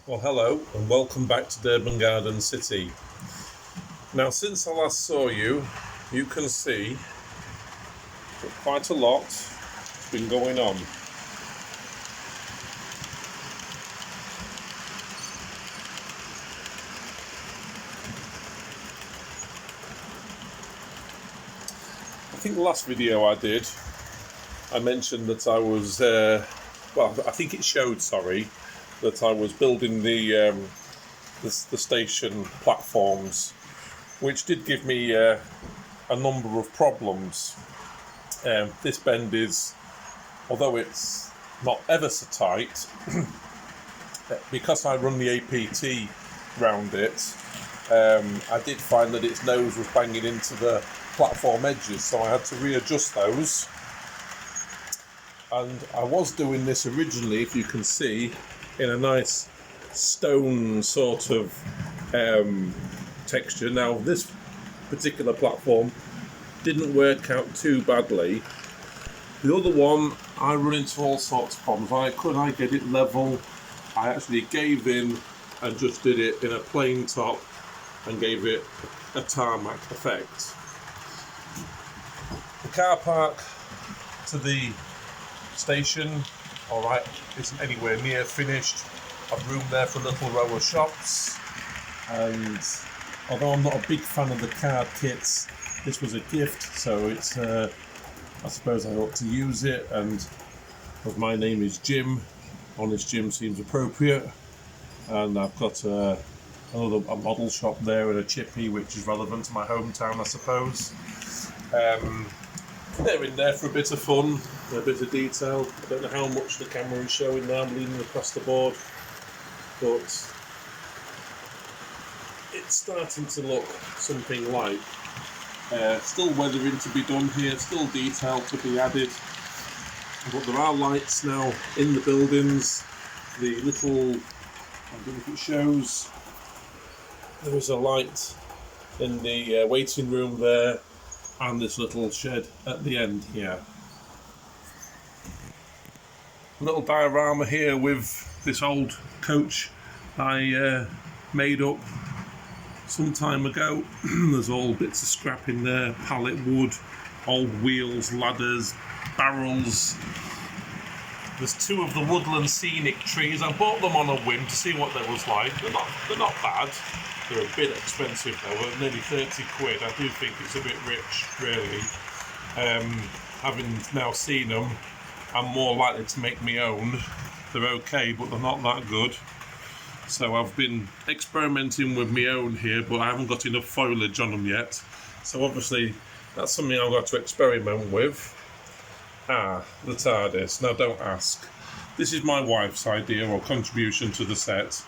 Well, hello and welcome back to Durban Garden City. Now, since I last saw you, you can see that quite a lot has been going on. I think the last video I did, I mentioned that I was, I think it showed, that I was building the station platforms, which did give me a number of problems. This bend is, although it's not ever so tight, because I run the APT round it, I did find that its nose was banging into the platform edges, so I had to readjust those. And I was doing this originally, if you can see, in a nice stone sort of texture. Now, this particular platform didn't work out too badly. The other one, I run into all sorts of problems. Could I get it level? I actually gave in and just did it in a plain top and gave it a tarmac effect. The car park to the station, alright, isn't anywhere near finished. I've room there for a little row of shops, and although I'm not a big fan of the card kits, this was a gift, so it's I suppose I ought to use it, and as my name is Jim, Honest Jim seems appropriate, and I've got a model shop there and a chippy, which is relevant to my hometown, I suppose. They're in there for a bit of fun, a bit of detail. I don't know how much the camera is showing now, I'm leaning across the board, but it's starting to look something like. Still weathering to be done here, still detail to be added, but there are lights now in the buildings. The little, I don't know if it shows, there is a light in the waiting room there, and this little shed at the end here. A little diorama here with this old coach I made up some time ago. There's all bits of scrap in there, pallet wood, old wheels, ladders, barrels. There's two of the woodland scenic trees. I bought them on a whim to see what they was like. They're not bad. They're a bit expensive though, they're nearly 30 quid. I do think it's a bit rich, really. Having now seen them, I'm more likely to make my own. They're okay, but they're not that good. So I've been experimenting with my own here, but I haven't got enough foliage on them yet. So obviously that's something I've got to experiment with. The TARDIS. Now don't ask. This is my wife's idea or contribution to the set.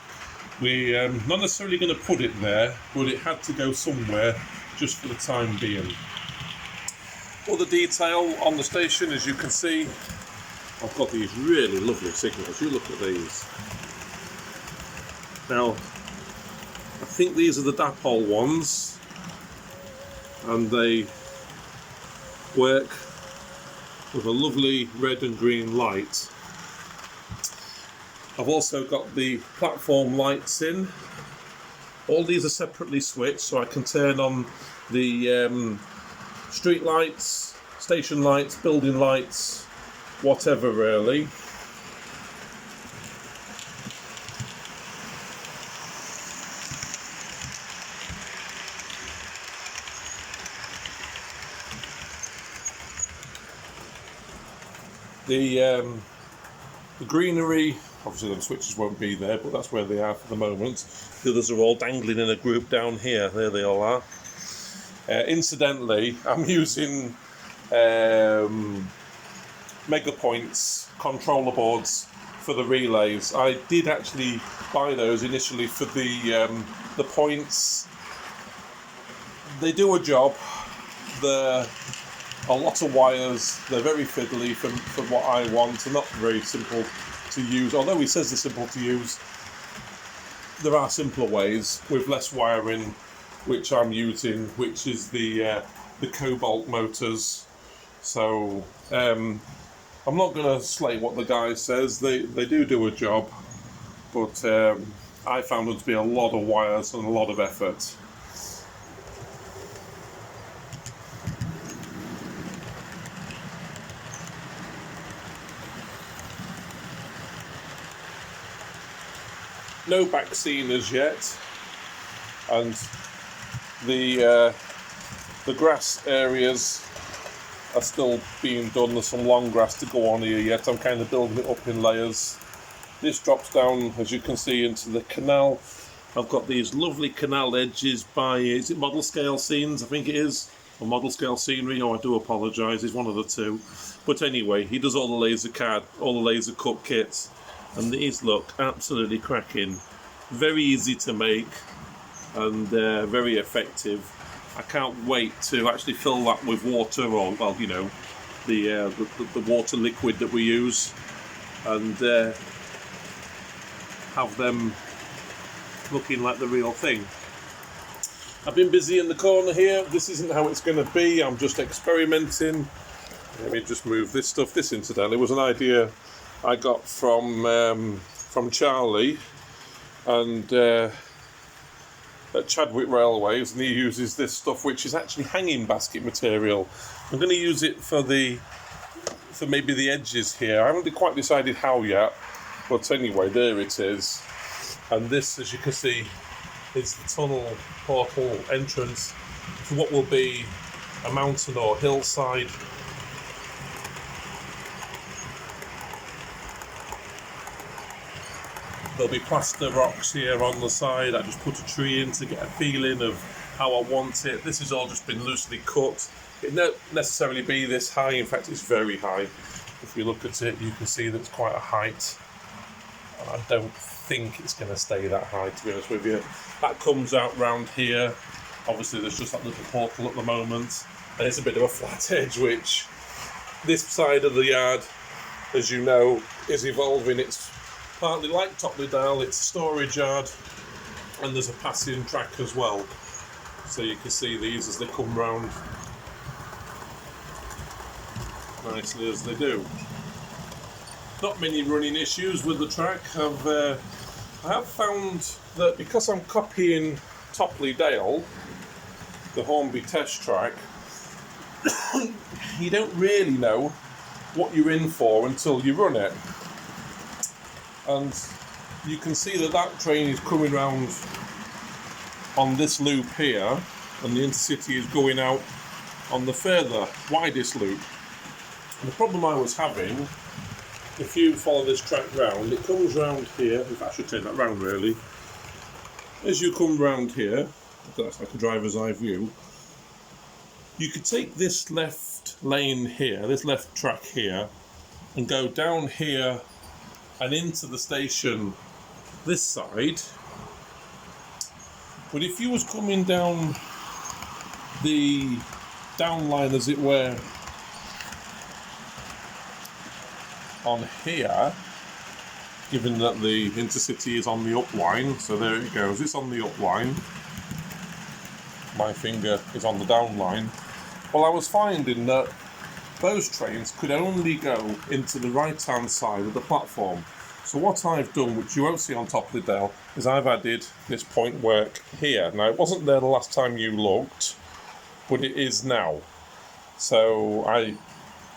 We're not necessarily going to put it there, but it had to go somewhere just for the time being. All the detail on the station, as you can see, I've got these really lovely signals. You look at these. Now, I think these are the dapole ones, and they work with a lovely red and green light. I've also got the platform lights in. All these are separately switched, so I can turn on the street lights, station lights, building lights, whatever really. The greenery, obviously the switches won't be there, but that's where they are for the moment. The others are all dangling in a group down here. There they all are. Incidentally, I'm using Megapoints controller boards for the relays. I did actually buy those initially for the points. They do a job. They're a lot of wires, they're very fiddly for what I want, they're not very simple to use. Although he says they're simple to use, there are simpler ways with less wiring, which I'm using, which is the cobalt motors. So I'm not going to slate what the guy says, they do a job, but I found them to be a lot of wires and a lot of effort. No back scene as yet, and the grass areas are still being done. There's some long grass to go on here yet. I'm kind of building it up in layers. This drops down, as you can see, into the canal. I've got these lovely canal edges by, is it Model Scale Scenes? I think it is, or Model Scale Scenery. Oh, I do apologise, it's one of the two. But anyway, he does all the laser CAD, all the laser cut kits, and these look absolutely cracking. Very easy to make and very effective. I can't wait to actually fill that with water, or, well, you know, the water liquid that we use, and have them looking like the real thing. I've been busy in the corner here. This isn't how it's going to be. I'm just experimenting. Let me just move this stuff. This, incidentally, was an idea I got from Charlie and at Chadwick Railways, and he uses this stuff, which is actually hanging basket material. I'm going to use it for maybe the edges here. I haven't quite decided how yet, but anyway, there it is. And this, as you can see, is the tunnel portal entrance to what will be a mountain or hillside. There'll be plaster rocks here on the side. I just put a tree in to get a feeling of how I want it. This has all just been loosely cut. It won't necessarily be this high. In fact, it's very high. If you look at it, you can see that it's quite a height. And I don't think it's going to stay that high, to be honest with you. That comes out round here. Obviously, there's just that little portal at the moment. And it's a bit of a flat edge, which this side of the yard, as you know, is evolving. It's partly like Topley Dale, it's a storage yard, and there's a passing track as well. So you can see these as they come round nicely as they do. Not many running issues with the track. I have found that because I'm copying Topley Dale, the Hornby test track, you don't really know what you're in for until you run it. And you can see that that train is coming round on this loop here, and the Intercity is going out on the further, widest loop. And the problem I was having, if you follow this track round, it comes round here. In fact, I should take that round really. As you come round here, that's like a driver's eye view, you could take this left lane here, this left track here, and go down here and into the station this side. But if you was coming down the down line, as it were, on here, given that the Intercity is on the up line, so there it goes, it's on the up line, my finger is on the down line. Well, I was finding that those trains could only go into the right hand side of the platform. So what I've done, which you won't see on Topley Dale, is I've added this point work here. Now, it wasn't there the last time you looked, but it is now. So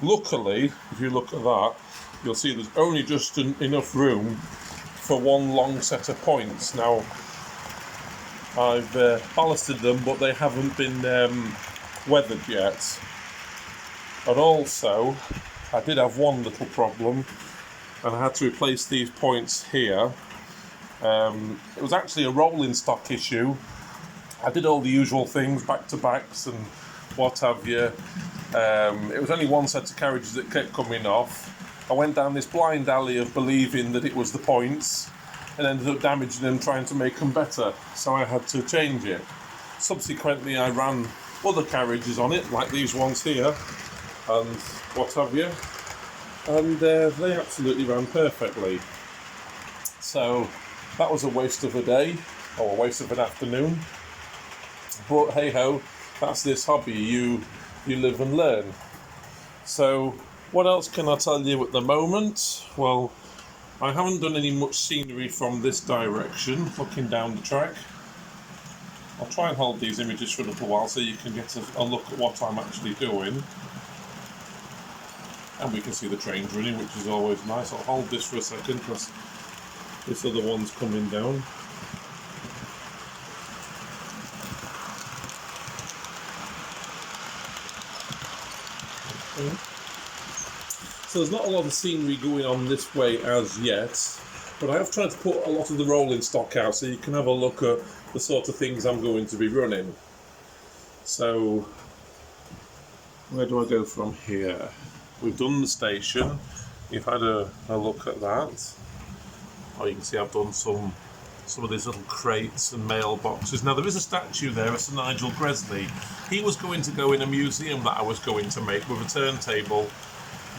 luckily, if you look at that, you'll see there's only just enough room for one long set of points. Now, I've ballasted them, but they haven't been weathered yet. And also, I did have one little problem, and I had to replace these points here. It was actually a rolling stock issue. I did all the usual things, back-to-backs and what have you. It was only one set of carriages that kept coming off. I went down this blind alley of believing that it was the points, and ended up damaging them trying to make them better, so I had to change it. Subsequently, I ran other carriages on it, like these ones here, and what have you, and they absolutely ran perfectly. So that was a waste of a day, or a waste of an afternoon, but hey ho, that's this hobby, you live and learn. So what else can I tell you at the moment? Well, I haven't done any much scenery from this direction, looking down the track. I'll try and hold these images for a little while so you can get a look at what I'm actually doing. And we can see the trains running, which is always nice. I'll hold this for a second because this other one's coming down. Okay. So there's not a lot of scenery going on this way as yet, but I have tried to put a lot of the rolling stock out so you can have a look at the sort of things I'm going to be running. So where do I go from here? We've done the station. You've had a look at that. Oh, you can see I've done some of these little crates and mailboxes. Now there is a statue there of Sir Nigel Gresley. He was going to go in a museum that I was going to make with a turntable.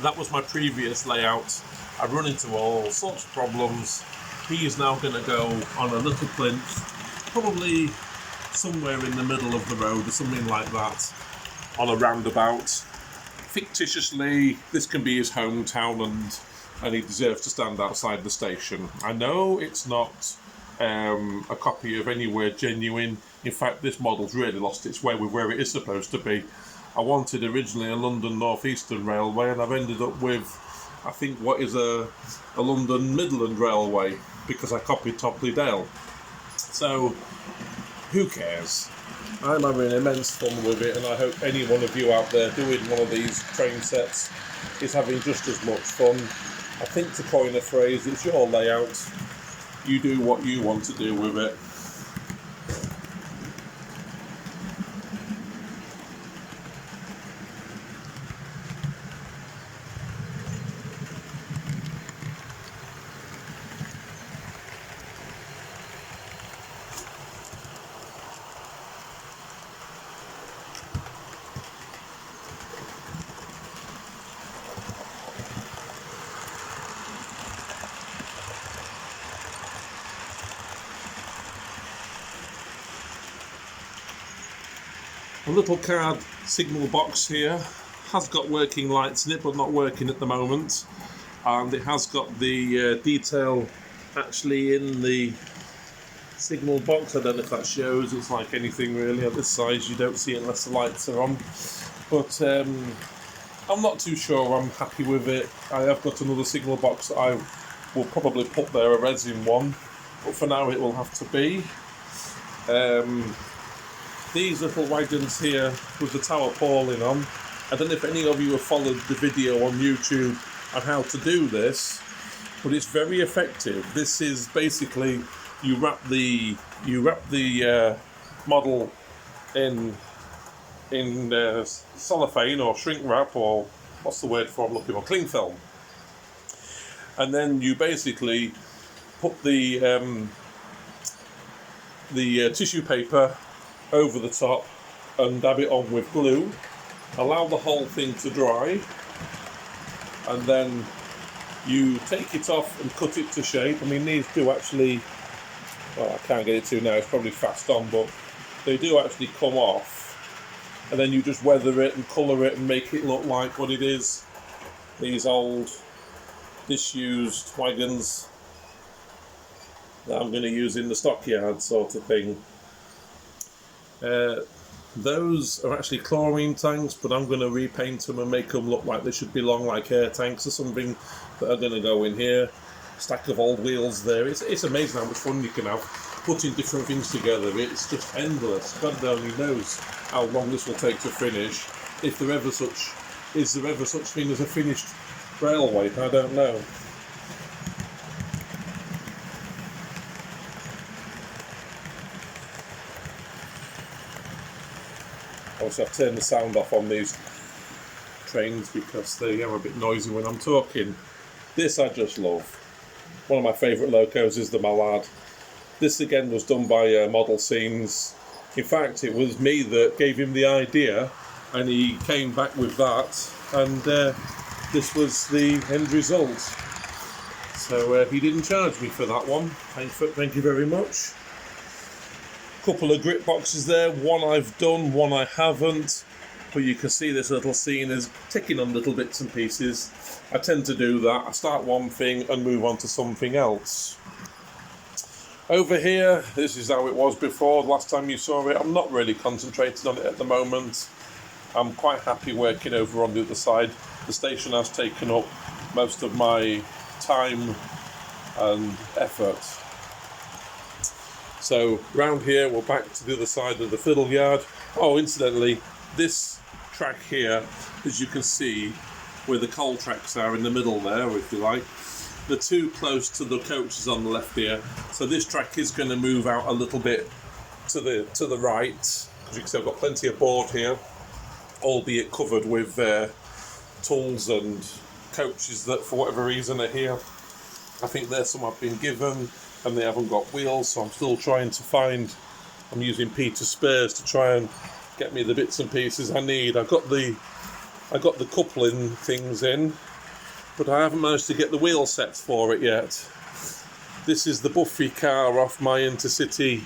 That was my previous layout. I run into all sorts of problems. He is now going to go on a little plinth, probably somewhere in the middle of the road or something like that, on a roundabout. Fictitiously, this can be his hometown, and he deserves to stand outside the station. I know it's not a copy of anywhere genuine. In fact, this model's really lost its way with where it is supposed to be. I wanted originally a London North Eastern Railway, and I've ended up with, I think, what is a London Midland Railway, because I copied Topley Dale. So, who cares? I'm having immense fun with it, and I hope any one of you out there doing one of these train sets is having just as much fun. I think, to coin a phrase, it's your layout. You do what you want to do with it. A little card signal box here has got working lights in it, but not working at the moment, and it has got the detail actually in the signal box. I don't know if that shows. It's like anything really at this size, you don't see it unless the lights are on, but I'm not too sure I'm happy with it. I have got another signal box that I will probably put there, a resin one, but for now it will have to be. These little wagons here with the tower pawling on, I don't know if any of you have followed the video on YouTube on how to do this, but it's very effective. This is basically, you wrap the model in cellophane or shrink wrap, or what's the word for I'm looking for, cling film, and then you basically put the tissue paper over the top and dab it on with glue, allow the whole thing to dry, and then you take it off and cut it to shape. I mean, these do actually, well, I can't get it to now, it's probably fast on, but they do actually come off, and then you just weather it and colour it and make it look like what it is. These old disused wagons that I'm going to use in the stockyard sort of thing. Those are actually chlorine tanks, but I'm going to repaint them and make them look like they should belong like air tanks or something that are going to go in here. Stack of old wheels there. It's amazing how much fun you can have putting different things together. It's just endless. God only knows how long this will take to finish. If there ever such thing as a finished railway, I don't know. Also, I've turned the sound off on these trains because they are a bit noisy when I'm talking. This I just love. One of my favourite locos is the Mallard. This again was done by Model Scenes. In fact, it was me that gave him the idea, and he came back with that, and this was the end result. So he didn't charge me for that one. Thank you very much. Couple of grip boxes there, one I've done, one I haven't. but you can see this little scene is ticking on little bits and pieces. I tend to do that. I start one thing and move on to something else. Over here, this is how it was before. The last time you saw it, I'm not really concentrated on it at the moment. I'm quite happy working over on the other side. The station has taken up most of my time and effort. So round here, we're back to the other side of the fiddle yard. Oh, incidentally, this track here, as you can see, where the coal tracks are in the middle there, if you like, the two close to the coaches on the left here. So this track is going to move out a little bit to the right. As you can see, I've got plenty of board here, albeit covered with tools and coaches that, for whatever reason, are here. I think there's some I've been given, and they haven't got wheels, so I'm still trying to find. I'm using Peter Spurs to try and get me the bits and pieces I need. I got the coupling things in, but I haven't managed to get the wheel sets for it yet. This is the Buffy car off my Intercity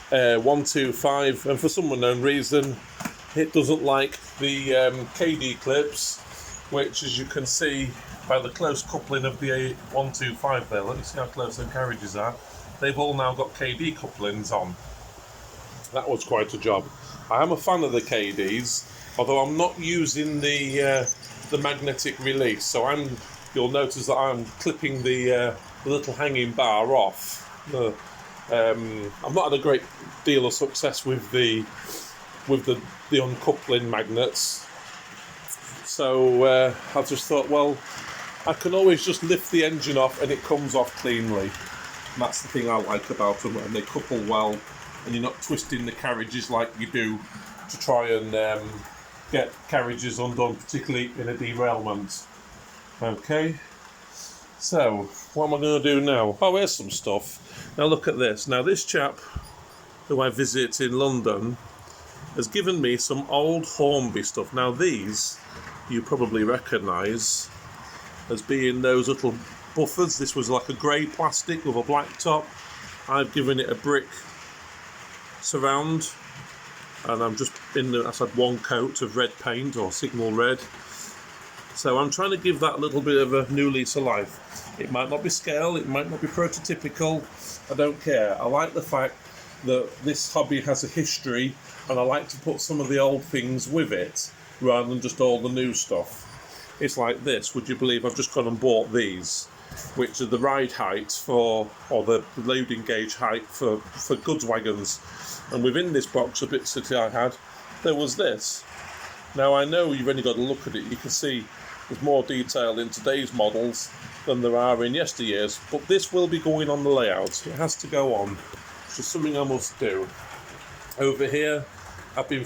125, and for some unknown reason it doesn't like the KD clips, which, as you can see by the close coupling of the 125 there, let me see how close the carriages are, they've all now got KD couplings on. That was quite a job. I am a fan of the KDs, although I'm not using the magnetic release, so you'll notice that I'm clipping the little hanging bar off. I've not had a great deal of success with the uncoupling magnets, so I just thought, well, I can always just lift the engine off and it comes off cleanly. And that's the thing I like about them, and they couple well, and you're not twisting the carriages like you do to try and get carriages undone, particularly in a derailment. Okay, so what am I going to do now? Oh, here's some stuff. Now look at this. Now this chap who I visit in London has given me some old Hornby stuff. Now these you probably recognise as being those little buffers. This was like a grey plastic with a black top. I've given it a brick surround, and I'm just I've had one coat of red paint, or signal red. So I'm trying to give that a little bit of a new lease of life. It might not be scale, it might not be prototypical, I don't care. I like the fact that this hobby has a history, and I like to put some of the old things with it rather than just all the new stuff. It's like this. Would you believe I've just gone and bought these, which are the ride height or the loading gauge height for goods wagons. And within this box of bits that I had, there was this. Now I know you've only got to look at it, you can see there's more detail in today's models than there are in yesteryear's, but this will be going on the layout. It has to go on. It's just something I must do. Over here, I've been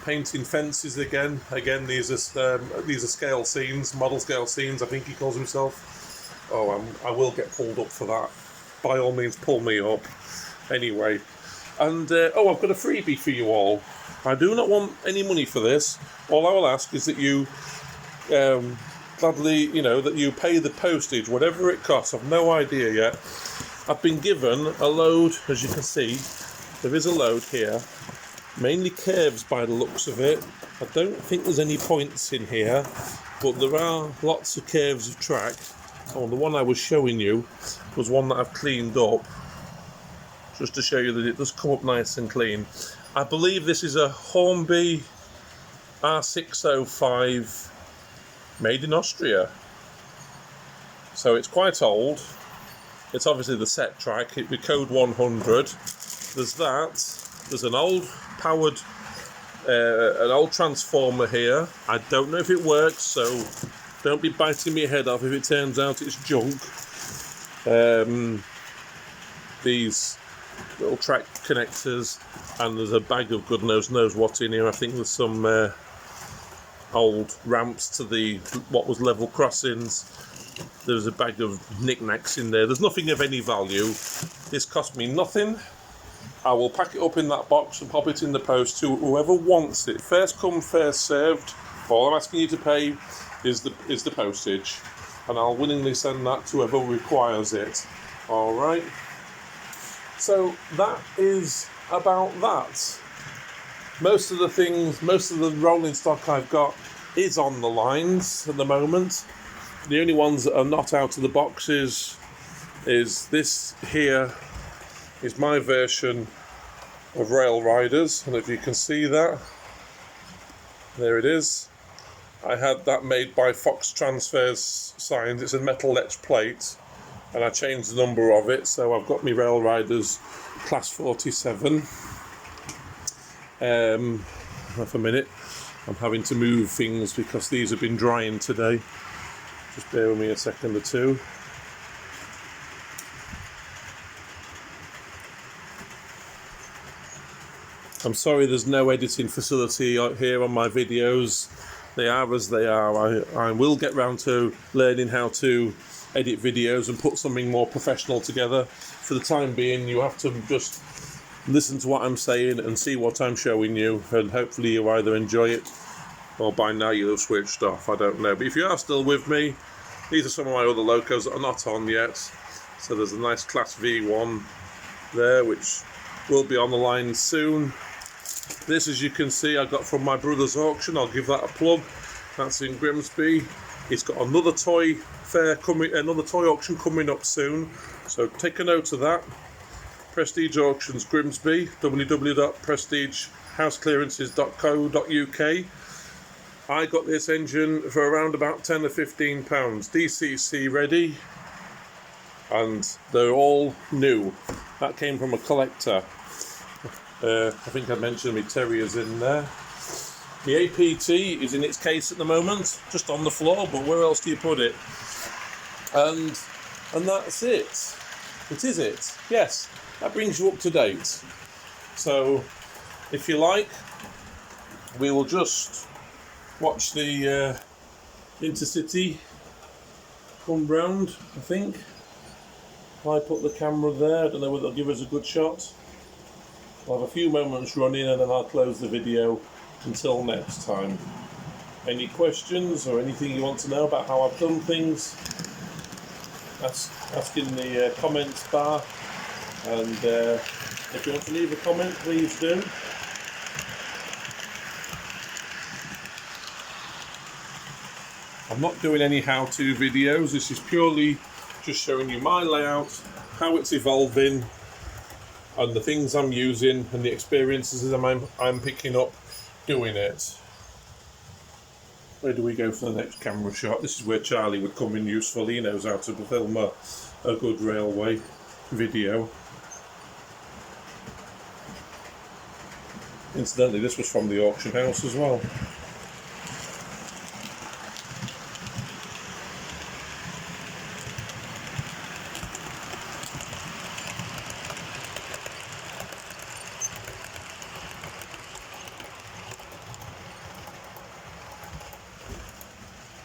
painting fences again. Again, these are scale scenes, model scale scenes, I think he calls himself. Oh, I will get pulled up for that. By all means, pull me up. Anyway, and I've got a freebie for you all. I do not want any money for this. All I will ask is that you gladly, that you pay the postage, whatever it costs. I've no idea yet. I've been given a load, as you can see. There is a load here, mainly curves by the looks of it. I don't think there's any points in here, but there are lots of curves of track. Oh, the one I was showing you was one that I've cleaned up, just to show you that it does come up nice and clean. I believe this is a Hornby R605 made in Austria. So it's quite old. It's obviously the set track. It'd be code 100. There's that. There's an old powered, an old transformer here. I don't know if it works, so don't be biting me head off if it turns out it's junk. These little track connectors, and there's a bag of good knows what in here. I think there's some old ramps to what was level crossings. There's a bag of knickknacks in there. There's nothing of any value. This cost me nothing. I will pack it up in that box and pop it in the post to whoever wants it. First come, first served. All I'm asking you to pay is the postage, and I'll willingly send that to whoever requires it. All right. So that is about that. most of the rolling stock I've got is on the lines at the moment. The only ones that are not out of the boxes is this here is my version of Rail Riders, and if you can see that, there it is. I had that made by Fox Transfers Signs. It's a metal etched plate, and I changed the number of it, so I've got my Rail Riders Class 47. For a minute, I'm having to move things because these have been drying today. Just bear with me a second or two. I'm sorry there's no editing facility out here on my videos. They are as they are. I will get round to learning how to edit videos and put something more professional together. For the time being, you have to just listen to what I'm saying and see what I'm showing you, and hopefully you either enjoy it or by now you'll have switched off. I don't know. But if you are still with me, these are some of my other locos that are not on yet. So there's a nice Class V1 there, which will be on the line soon. This, as you can see, I got from my brother's auction. I'll give that a plug. That's in Grimsby. He's got another toy fair coming, another toy auction coming up soon. So take a note of that. Prestige Auctions Grimsby, www.prestigehouseclearances.co.uk. I got this engine for around about £10 or £15, DCC ready, and they're all new. That came from a collector. I think I mentioned my Terriers in there. The APT is in its case at the moment, just on the floor, but where else do you put it? And that's it. It is it. Yes, that brings you up to date. So, if you like, we will just watch the Intercity come round, I think. If I put the camera there, I don't know whether it'll give us a good shot. I'll have a few moments running and then I'll close the video. Until next time. Any questions or anything you want to know about how I've done things, ask in the comments bar, and if you want to leave a comment, please do. I'm not doing any how-to videos. This is purely just showing you my layout, how it's evolving, and the things I'm using and the experiences I'm picking up doing it. Where do we go for the next camera shot? This is where Charlie would come in useful. He knows how to film a good railway video. Incidentally, this was from the auction house as well.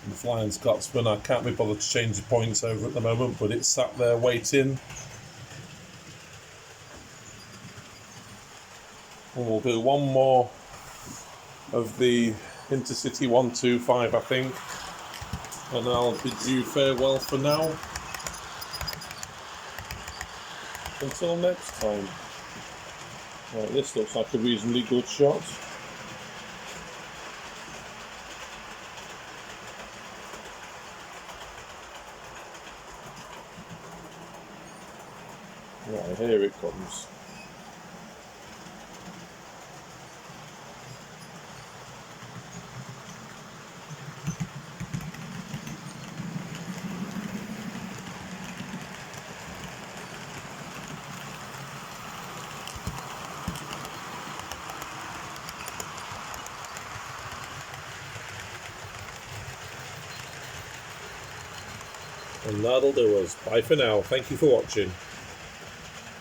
The Flying Scotsman, I can't be bothered to change the points over at the moment, but it's sat there waiting. And we'll do one more of the Intercity 125, I think, and I'll bid you farewell for now. Until next time. Right, this looks like a reasonably good shot. Right, here it comes. And that'll do us. Bye for now. Thank you for watching.